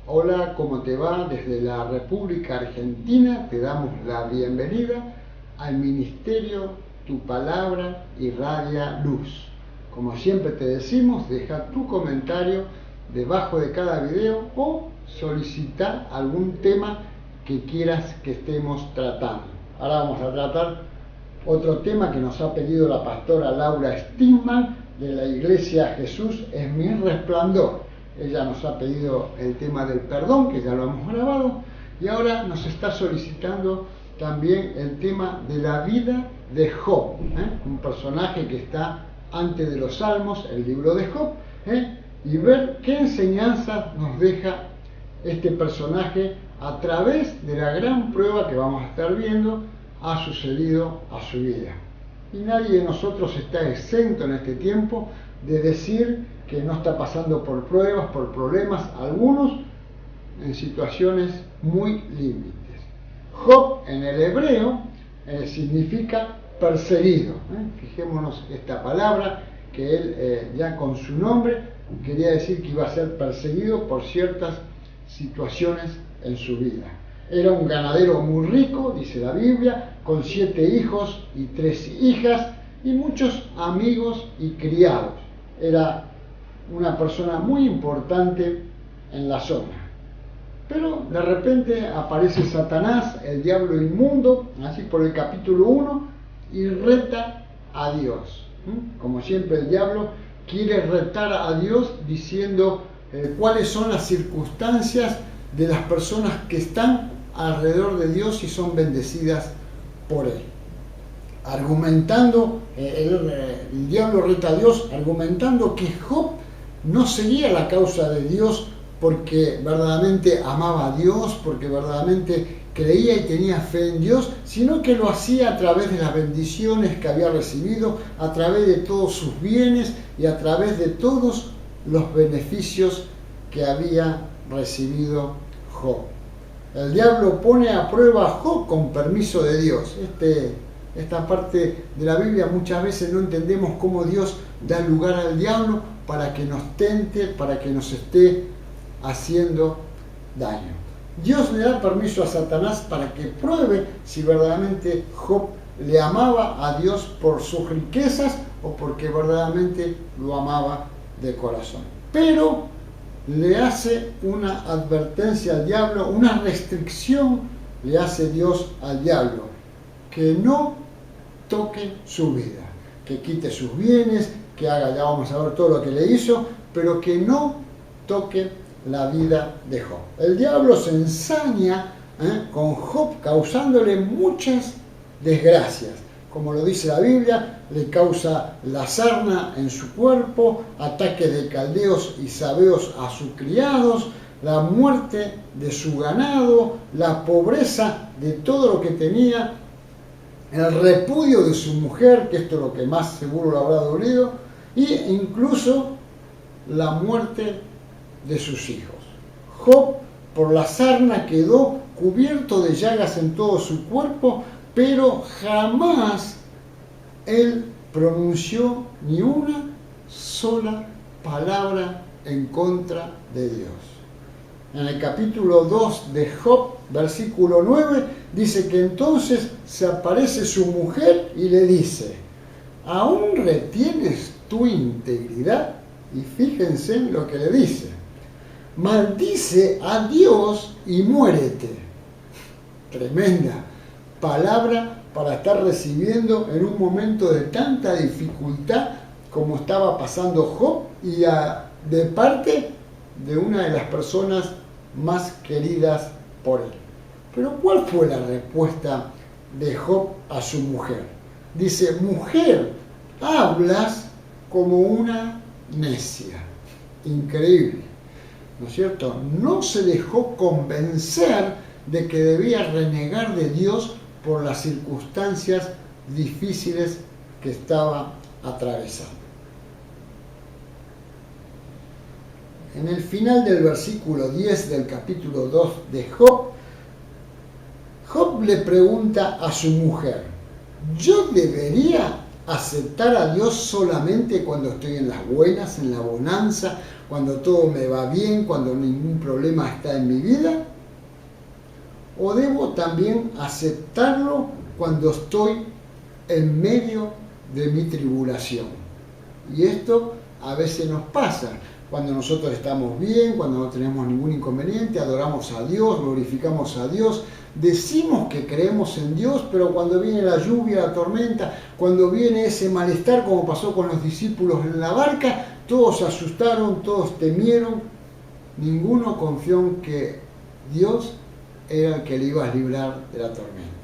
Hola, ¿cómo te va? Desde la República Argentina te damos la bienvenida al Ministerio Tu Palabra Irradia Luz. Como siempre te decimos, deja tu comentario debajo de cada video o solicita algún tema que quieras que estemos tratando. Ahora vamos a tratar otro tema que nos ha pedido la pastora Laura Stigman de la Iglesia Jesús es mi resplandor. Ella nos ha pedido el tema del perdón, que ya lo hemos grabado, y ahora nos está solicitando también el tema de la vida de Job, un personaje que está antes de los Salmos, el libro de Job, y ver qué enseñanza nos deja este personaje a través de la gran prueba que vamos a estar viendo ha sucedido a su vida. Y nadie de nosotros está exento en este tiempo de decir que no está pasando por pruebas, por problemas, algunos en situaciones muy límites. Job en el hebreo significa perseguido. Fijémonos esta palabra que él ya con su nombre quería decir que iba a ser perseguido por ciertas situaciones en su vida. Era un ganadero muy rico, dice la Biblia, con 7 hijos y 3 hijas y muchos amigos y criados. Era una persona muy importante en la zona. Pero de repente aparece Satanás, el diablo inmundo, así por el capítulo 1, y reta a Dios. Como siempre el diablo quiere retar a Dios diciendo cuáles son las circunstancias de las personas que están alrededor de Dios y son bendecidas por Él. Argumentando, el diablo reta a Dios, argumentando que Job no seguía la causa de Dios porque verdaderamente amaba a Dios, porque verdaderamente creía y tenía fe en Dios, sino que lo hacía a través de las bendiciones que había recibido, a través de todos sus bienes y a través de todos los beneficios que había recibido Job. El diablo pone a prueba a Job con permiso de Dios. Esta parte de la Biblia muchas veces no entendemos cómo Dios da lugar al diablo para que nos tente, para que nos esté haciendo daño. Dios le da permiso a Satanás para que pruebe si verdaderamente Job le amaba a Dios por sus riquezas o porque verdaderamente lo amaba de corazón. Pero le hace una advertencia al diablo, una restricción le hace Dios al diablo, que no toque su vida, que quite sus bienes, que haga, ya vamos a ver todo lo que le hizo, pero que no toque la vida de Job. El diablo se ensaña con Job, causándole muchas desgracias. Como lo dice la Biblia, le causa la sarna en su cuerpo, ataques de caldeos y sabeos a sus criados, la muerte de su ganado, la pobreza de todo lo que tenía, el repudio de su mujer, que esto es lo que más seguro le habrá dolido, e incluso la muerte de sus hijos. Job, por la sarna, quedó cubierto de llagas en todo su cuerpo, pero jamás él pronunció ni una sola palabra en contra de Dios. En el capítulo 2 de Job, versículo 9, dice que entonces se aparece su mujer y le dice: ¿aún retienes tu integridad? Y fíjense en lo que le dice: maldice a Dios y muérete. Tremenda palabra para estar recibiendo en un momento de tanta dificultad como estaba pasando Job y de parte de una de las personas más queridas por él. Pero ¿cuál fue la respuesta de Job a su mujer? Dice: mujer, hablas como una necia. Increíble, ¿no es cierto? No se dejó convencer de que debía renegar de Dios por las circunstancias difíciles que estaba atravesando. En el final del versículo 10 del capítulo 2 de Job, Job le pregunta a su mujer: ¿yo debería aceptar a Dios solamente cuando estoy en las buenas, en la bonanza, cuando todo me va bien, cuando ningún problema está en mi vida? ¿O debo también aceptarlo cuando estoy en medio de mi tribulación? Y esto a veces nos pasa. Cuando nosotros estamos bien, cuando no tenemos ningún inconveniente, adoramos a Dios, glorificamos a Dios, decimos que creemos en Dios, pero cuando viene la lluvia, la tormenta, cuando viene ese malestar, como pasó con los discípulos en la barca, todos se asustaron, todos temieron, ninguno confió en que Dios era el que le iba a librar de la tormenta.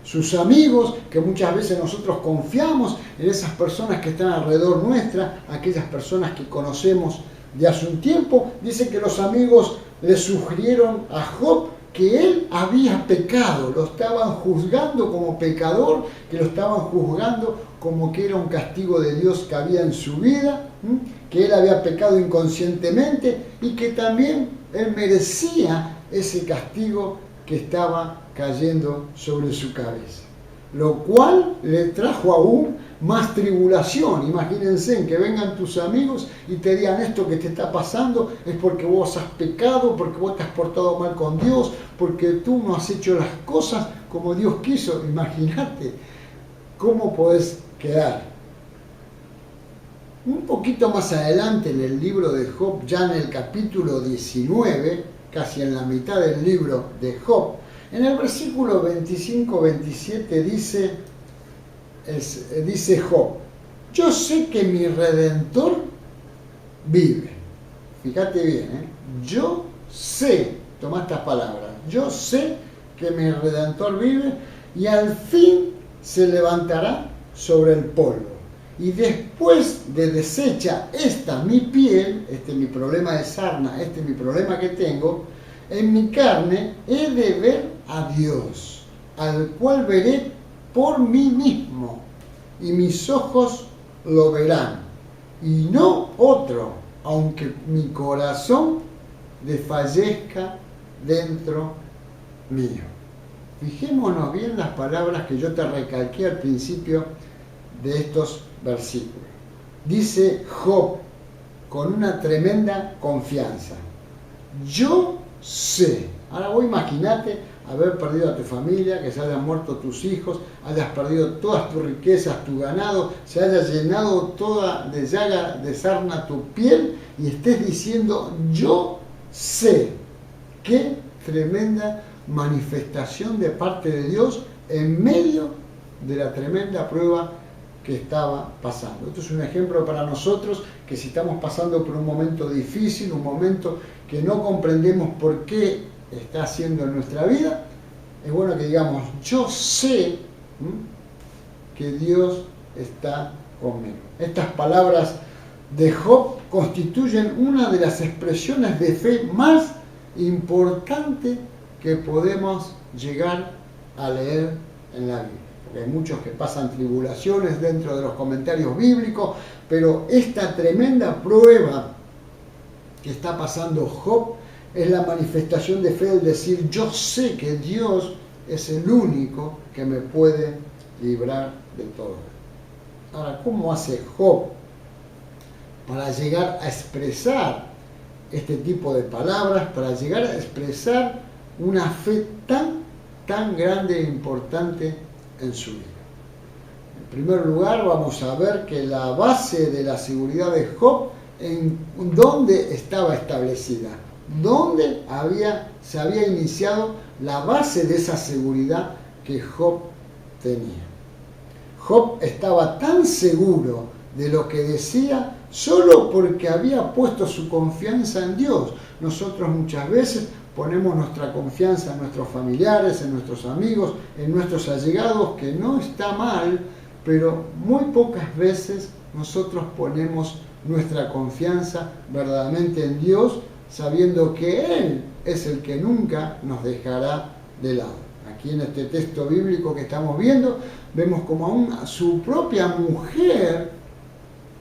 Sus amigos, que muchas veces nosotros confiamos en esas personas que están alrededor nuestra, aquellas personas que conocemos de hace un tiempo, dicen que los amigos le sugirieron a Job que él había pecado, lo estaban juzgando como pecador, que lo estaban juzgando como que era un castigo de Dios que había en su vida, que él había pecado inconscientemente y que también él merecía ese castigo que estaba cayendo sobre su cabeza, lo cual le trajo aún más tribulación. Imagínense en que vengan tus amigos y te digan: esto que te está pasando es porque vos has pecado, porque vos te has portado mal con Dios, porque tú no has hecho las cosas como Dios quiso. Imagínate cómo podés quedar. Un poquito más adelante en el libro de Job, ya en el capítulo 19, casi en la mitad del libro de Job, en el versículo 25-27 dice Job: yo sé que mi Redentor vive. Fíjate bien, yo sé, toma estas palabras, yo sé que mi Redentor vive y al fin se levantará sobre el polvo. Y después de deshecha esta mi piel, este es mi problema de sarna, este es mi problema que tengo, en mi carne he de ver a Dios, al cual veré por mí mismo, y mis ojos lo verán, y no otro, aunque mi corazón desfallezca dentro mío. Fijémonos bien las palabras que yo te recalqué al principio de estos versículos. Dice Job con una tremenda confianza: yo sé. Ahora vos imaginate haber perdido a tu familia, que se hayan muerto tus hijos, hayas perdido todas tus riquezas, tu ganado, se haya llenado toda de llaga, de sarna tu piel, y estés diciendo: yo sé. Qué tremenda manifestación de parte de Dios en medio de la tremenda prueba que estaba pasando. Esto es un ejemplo para nosotros, que si estamos pasando por un momento difícil, un momento que no comprendemos por qué está haciendo en nuestra vida, es bueno que digamos: yo sé que Dios está conmigo. Estas palabras de Job constituyen una de las expresiones de fe más importantes que podemos llegar a leer en la Biblia. Porque hay muchos que pasan tribulaciones dentro de los comentarios bíblicos, pero esta tremenda prueba que está pasando Job es la manifestación de fe del decir: yo sé que Dios es el único que me puede librar de todo. Ahora, ¿cómo hace Job para llegar a expresar este tipo de palabras, para llegar a expresar una fe tan grande e importante en su vida? En primer lugar, vamos a ver que la base de la seguridad de Job, en dónde estaba establecida, dónde se había iniciado la base de esa seguridad que Job tenía. Job estaba tan seguro de lo que decía solo porque había puesto su confianza en Dios. Nosotros muchas veces ponemos nuestra confianza en nuestros familiares, en nuestros amigos, en nuestros allegados, que no está mal, pero muy pocas veces nosotros ponemos nuestra confianza verdaderamente en Dios, sabiendo que Él es el que nunca nos dejará de lado. Aquí en este texto bíblico que estamos viendo, vemos como aún su propia mujer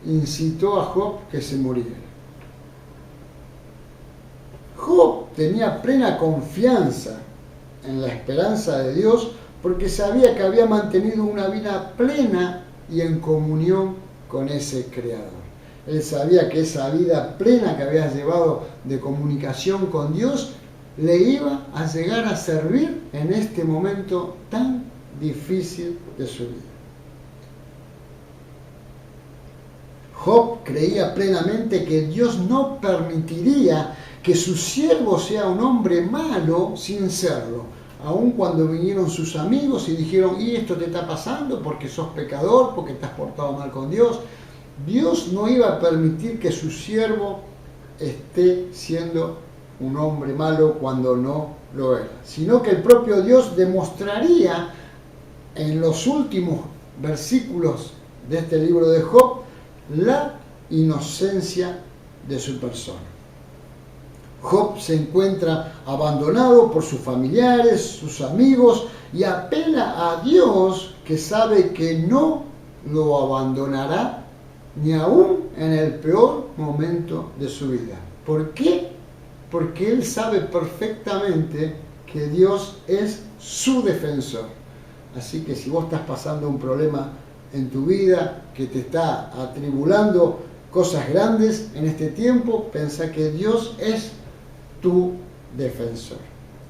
incitó a Job que se muriera. Job tenía plena confianza en la esperanza de Dios porque sabía que había mantenido una vida plena y en comunión con ese Creador. Él sabía que esa vida plena que había llevado de comunicación con Dios le iba a llegar a servir en este momento tan difícil de su vida. Job creía plenamente que Dios no permitiría que su siervo sea un hombre malo sin serlo. Aun cuando vinieron sus amigos y dijeron, ¿y esto te está pasando porque sos pecador, porque te has portado mal con Dios? Dios no iba a permitir que su siervo esté siendo un hombre malo cuando no lo era, sino que el propio Dios demostraría en los últimos versículos de este libro de Job la inocencia de su persona. Job se encuentra abandonado por sus familiares, sus amigos, y apela a Dios, que sabe que no lo abandonará ni aún en el peor momento de su vida. ¿Por qué? Porque él sabe perfectamente que Dios es su defensor. Así que si vos estás pasando un problema en tu vida que te está atribulando cosas grandes en este tiempo, pensá que Dios es tu defensor.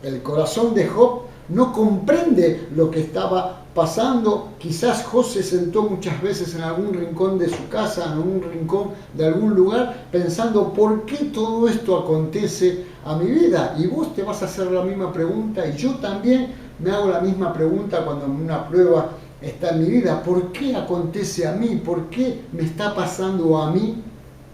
El corazón de Job no comprende lo que estaba pasando. Quizás Job se sentó muchas veces en algún rincón de su casa, en algún rincón de algún lugar, pensando ¿por qué todo esto acontece a mi vida? Y vos te vas a hacer la misma pregunta, y yo también me hago la misma pregunta cuando una prueba está en mi vida. ¿Por qué acontece a mí? ¿Por qué me está pasando a mí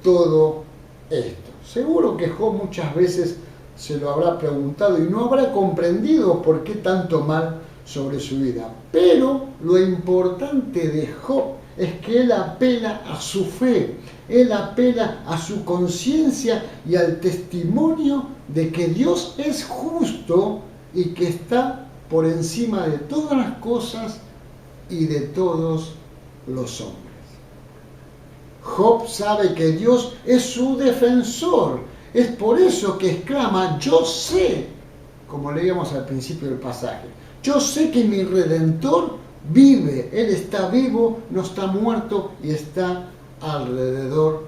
todo esto? Seguro que Job muchas veces se lo habrá preguntado y no habrá comprendido por qué tanto mal sobre su vida. Pero lo importante de Job es que él apela a su fe, él apela a su conciencia y al testimonio de que Dios es justo y que está por encima de todas las cosas y de todos los hombres. Job sabe que Dios es su defensor. Es por eso que exclama, yo sé, como leíamos al principio del pasaje, yo sé que mi Redentor vive, Él está vivo, no está muerto y está alrededor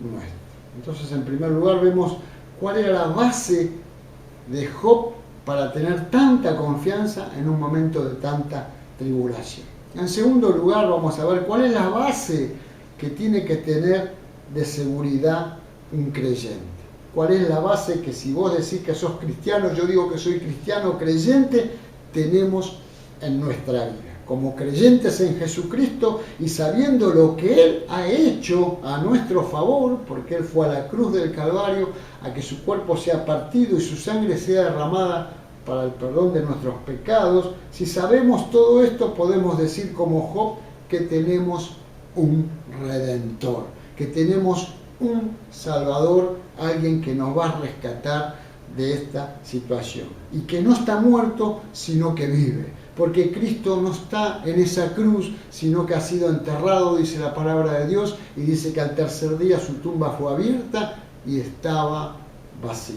nuestro. Entonces, en primer lugar, vemos cuál era la base de Job para tener tanta confianza en un momento de tanta tribulación. En segundo lugar, vamos a ver cuál es la base que tiene que tener de seguridad un creyente. ¿Cuál es la base que si vos decís que sos cristiano, yo digo que soy cristiano creyente, tenemos en nuestra vida? Como creyentes en Jesucristo y sabiendo lo que Él ha hecho a nuestro favor, porque Él fue a la cruz del Calvario, a que su cuerpo sea partido y su sangre sea derramada para el perdón de nuestros pecados. Si sabemos todo esto, podemos decir como Job que tenemos un Redentor, que tenemos un Salvador, alguien que nos va a rescatar de esta situación y que no está muerto sino que vive, porque Cristo no está en esa cruz sino que ha sido enterrado, dice la palabra de Dios, y dice que al tercer día su tumba fue abierta y estaba vacía.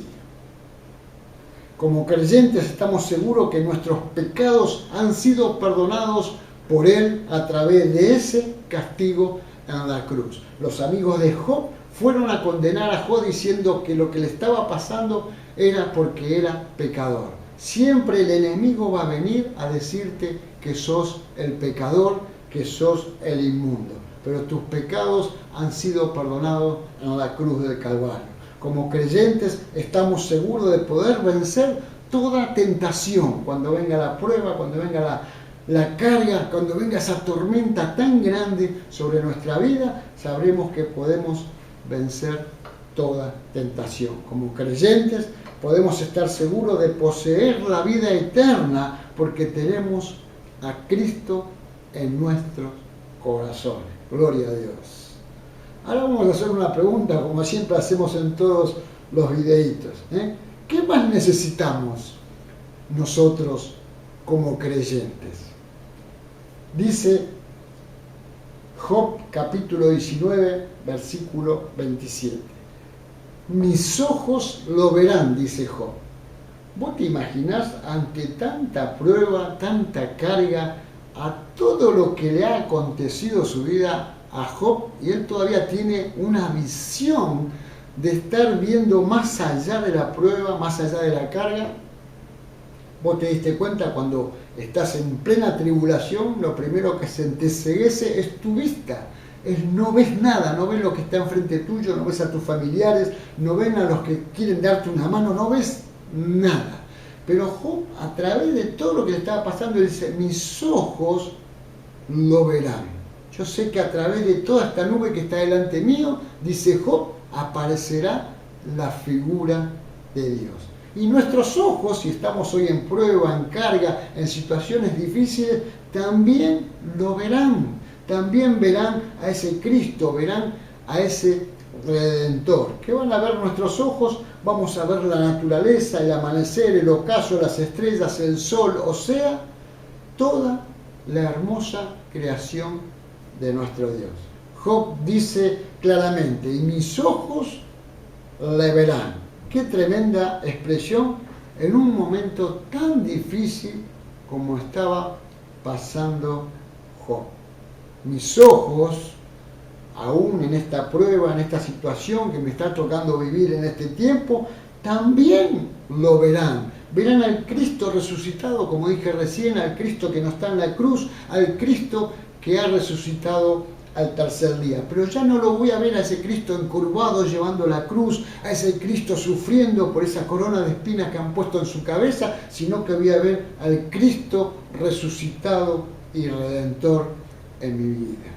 Como creyentes estamos seguros que nuestros pecados han sido perdonados por Él a través de ese castigo en la cruz. Los amigos de Job fueron a condenar a Job diciendo que lo que le estaba pasando era porque era pecador. Siempre el enemigo va a venir a decirte que sos el pecador, que sos el inmundo. Pero tus pecados han sido perdonados en la cruz del Calvario. Como creyentes estamos seguros de poder vencer toda tentación. Cuando venga la prueba, cuando venga la carga, cuando venga esa tormenta tan grande sobre nuestra vida, sabremos que podemos vencer toda tentación. Como creyentes podemos estar seguros de poseer la vida eterna porque tenemos a Cristo en nuestros corazones. Gloria a Dios. Ahora vamos a hacer una pregunta, como siempre hacemos en todos los videitos. ¿Qué más necesitamos nosotros como creyentes? Dice Job capítulo 19, versículo 27. Mis ojos lo verán, dice Job. ¿Vos te imaginás ante tanta prueba, tanta carga, a todo lo que le ha acontecido en su vida a Job, y él todavía tiene una visión de estar viendo más allá de la prueba, más allá de la carga. Vos te diste cuenta cuando estás en plena tribulación, lo primero que se te enceguece es tu vista. No ves nada, no ves lo que está enfrente tuyo, no ves a tus familiares, no ven a los que quieren darte una mano, no ves nada. Pero Job, a través de todo lo que le estaba pasando, dice, mis ojos lo verán. Yo sé que a través de toda esta nube que está delante mío, dice Job, aparecerá la figura de Dios. Y nuestros ojos, si estamos hoy en prueba, en carga, en situaciones difíciles, también lo verán. También verán a ese Cristo, verán a ese Redentor. ¿Qué van a ver nuestros ojos? Vamos a ver la naturaleza, el amanecer, el ocaso, las estrellas, el sol, o sea, toda la hermosa creación de nuestro Dios. Job dice claramente, y mis ojos le verán. Qué tremenda expresión en un momento tan difícil como estaba pasando Job. Mis ojos, aún en esta prueba, en esta situación que me está tocando vivir en este tiempo, también lo verán. Verán al Cristo resucitado, como dije recién, al Cristo que no está en la cruz, al Cristo que ha resucitado al tercer día. Pero ya no lo voy a ver a ese Cristo encurvado llevando la cruz, a ese Cristo sufriendo por esa corona de espinas que han puesto en su cabeza, sino que voy a ver al Cristo resucitado y redentor en mi vida.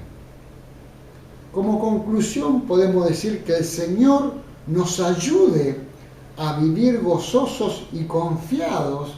Como conclusión podemos decir que el Señor nos ayude a vivir gozosos y confiados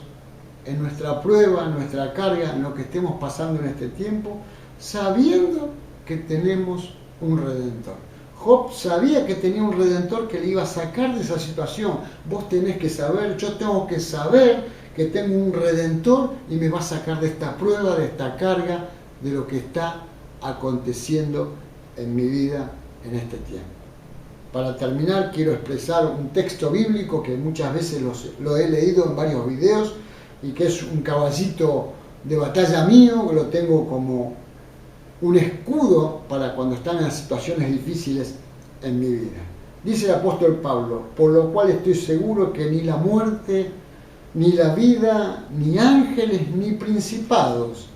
en nuestra prueba, en nuestra carga, en lo que estemos pasando en este tiempo, sabiendo que tenemos un Redentor. Job sabía que tenía un Redentor que le iba a sacar de esa situación. Vos tenés que saber, yo tengo que saber que tengo un Redentor y me va a sacar de esta prueba, de esta carga, de lo que está aconteciendo en mi vida en este tiempo. Para terminar, quiero expresar un texto bíblico que muchas veces lo he leído en varios videos y que es un caballito de batalla mío, que lo tengo como un escudo para cuando están en situaciones difíciles en mi vida. Dice el apóstol Pablo, por lo cual estoy seguro que ni la muerte, ni la vida, ni ángeles, ni principados,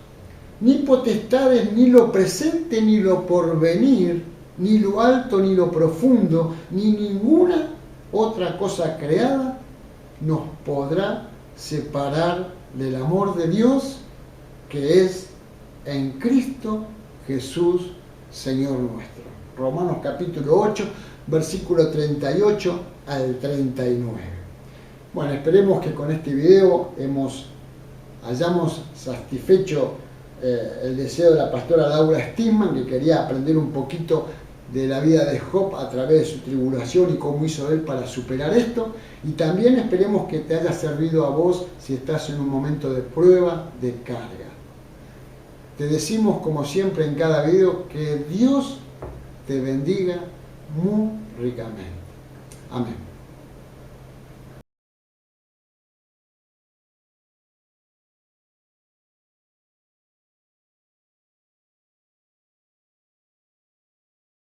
ni potestades, ni lo presente, ni lo porvenir, ni lo alto, ni lo profundo, ni ninguna otra cosa creada nos podrá separar del amor de Dios que es en Cristo Jesús, Señor nuestro. Romanos capítulo 8, versículo 38 al 39. Bueno, esperemos que con este video hayamos satisfecho el deseo de la pastora Laura Stigman, que quería aprender un poquito de la vida de Job a través de su tribulación y cómo hizo él para superar esto. Y también esperemos que te haya servido a vos si estás en un momento de prueba, de carga. Te decimos, como siempre en cada video, que Dios te bendiga muy ricamente. Amén.